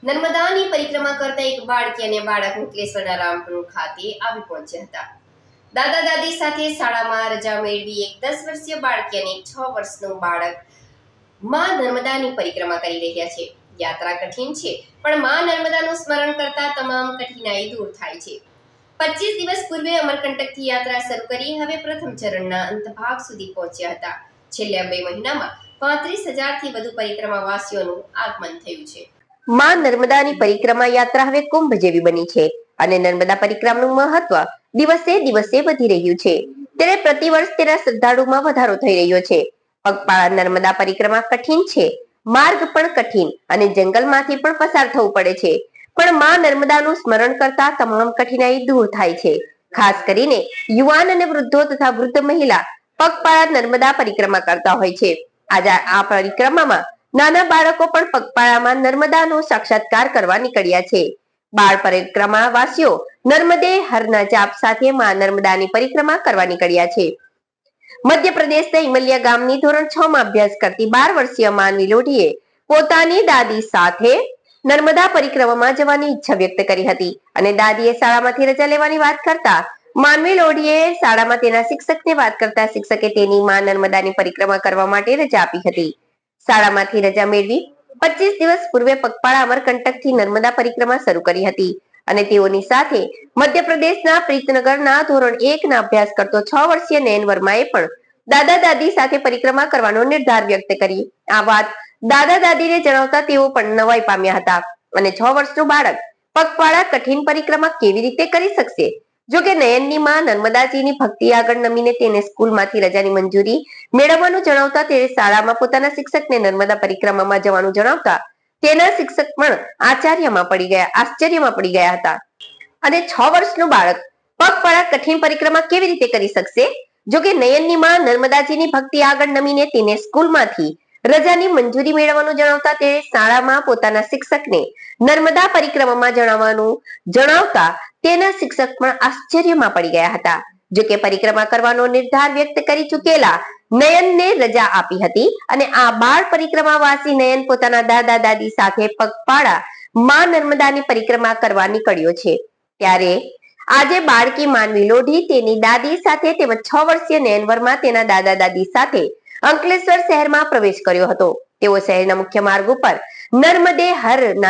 નર્મદાની પરિક્રમા કરતા એક બાળકી અને બાળક અંકલેશ્વરના રામપુર ખાતે આવી પહોંચ્યા હતા. દાદા દાદી સાથે શાળામાં રજા મેળવી એક 10 વર્ષીય બાળકી અને 6 વર્ષનું બાળક માં નર્મદાની પરિક્રમા કરી રહ્યા છે. યાત્રા કઠિન છે, પણ માં નર્મદાનું સ્મરણ કરતા તમામ કઠિનાઈ દૂર થાય છે. 25 દિવસ પૂર્વે અમરકંટકથી યાત્રા શરૂ કરી હવે પ્રથમ ચરણના અંતભાગ સુધી પહોંચ્યા હતા. છેલ્લા 2 મહિનામાં 35,000થી વધુ પરિક્રમાવાસીઓનું આગમન થયું છે. માં નર્મદાની પરિક્રમા યાત્રા હવે કુંભ જેવી બની છે અને નર્મદા પરિક્રમાનું મહત્વ દિવસે દિવસે વધી રહ્યું છે. ત્યારે પ્રતિવર્ષ તેના શ્રદ્ધાળુમાં વધારો થઈ રહ્યો છે. પગપાળા નર્મદા પરિક્રમા કઠિન છે, માર્ગ પણ કઠિન અને જંગલમાંથી પણ પસાર થવું પડે છે, પણ માં નર્મદાનું સ્મરણ કરતા તમામ કઠિનાઈ દૂર થાય છે. ખાસ કરીને યુવાન અને વૃદ્ધો તથા વૃદ્ધ મહિલા પગપાળા નર્મદા પરિક્રમા કરતા હોય છે. આજે આ પરિક્રમામાં નાના બાળકો પણ પગપાળામાં નર્મદાનો સાક્ષાત્કાર કરવા નીકળ્યા છે. બાળ પરિક્રમા વાસીઓ નર્મદે હરના જાપ સાથે માં નર્મદાની પરિક્રમા કરવા નીકળ્યા છે. મધ્યપ્રદેશના ઇમલિયા ગામની ધોરણ 6 માં અભ્યાસ કરતી 12 વર્ષીય માનવી લોઢીએ પોતાની દાદી સાથે નર્મદા પરિક્રમામાં જવાની ઈચ્છા વ્યક્ત કરી હતી અને દાદીએ શાળામાંથી રજા લેવાની વાત કરતા માનવી લોઢીએ શાળામાં તેના શિક્ષકને વાત કરતા શિક્ષકે તેની માં નર્મદાની પરિક્રમા કરવા માટે રજા આપી હતી. શાળામાંથી રજા મેળવી 25 દિવસ પૂર્વે પગપાળા અમરકંટકથી નર્મદા પરિક્રમા શરૂ કરી હતી અને તેઓની સાથે મધ્યપ્રદેશના પ્રીતનગરના ધોરણ 1 ના અભ્યાસ કરતો 6 વર્ષીય નયન વર્માએ પણ દાદા દાદી સાથે પરિક્રમા કરવાનો નિર્ધાર વ્યક્ત કરી. આ વાત દાદા દાદીને જણાવતા તેઓ પણ નવાઈ પામ્યા હતા અને 6 વર્ષનું બાળક પગપાળા કઠિન પરિક્રમા કેવી રીતે કરી શકશે? જો કે નયનની માં નર્મદાજીની ભક્તિ આગળ નમીને તેને સ્કૂલમાંથી રજાની મંજૂરી મેળવવાનું જણાવતા તે શાળામાં પોતાના શિક્ષકને નર્મદા પરિક્રમામાં જવાનું જણાવતા તેના શિક્ષક પણ આશ્ચર્યમાં પડી ગયા હતા અને 6 વર્ષનું બાળક પગપાળા કઠિન પરિક્રમા કેવી રીતે કરી શકશે? જો કે નયનની માં નર્મદાજીની ભક્તિ આગળ નમીને તેને સ્કૂલમાંથી રજાની મંજૂરી મેળવવાનું જણાવતા તે શાળામાં પોતાના શિક્ષકને નર્મદા પરિક્રમામાં જણાવતા તેના શિક્ષક પણ આશ્ચર્યમાં પડી ગયા હતા. જો કે પરિક્રમા કરવાનો નિર્ધાર વ્યક્ત કરી ચૂકેલા નયનને રજા આપી હતી અને આ બાળ પરિક્રમાવાસી નયન પોતાના દાદા દાદી સાથે પગપાળા માં નર્મદાની પરિક્રમા કરવા નીકળ્યો છે. ત્યારે આજે બાળકી માનવી લોઢી તેની દાદી સાથે તેમજ 6 વર્ષીય નયન વર્મા તેના દાદા દાદી સાથે અંકલેશ્વર શહેરમાં પ્રવેશ કર્યો હતો. તેઓ શહેરના મુખ્ય માર્ગ ઉપર નર્મદે હરના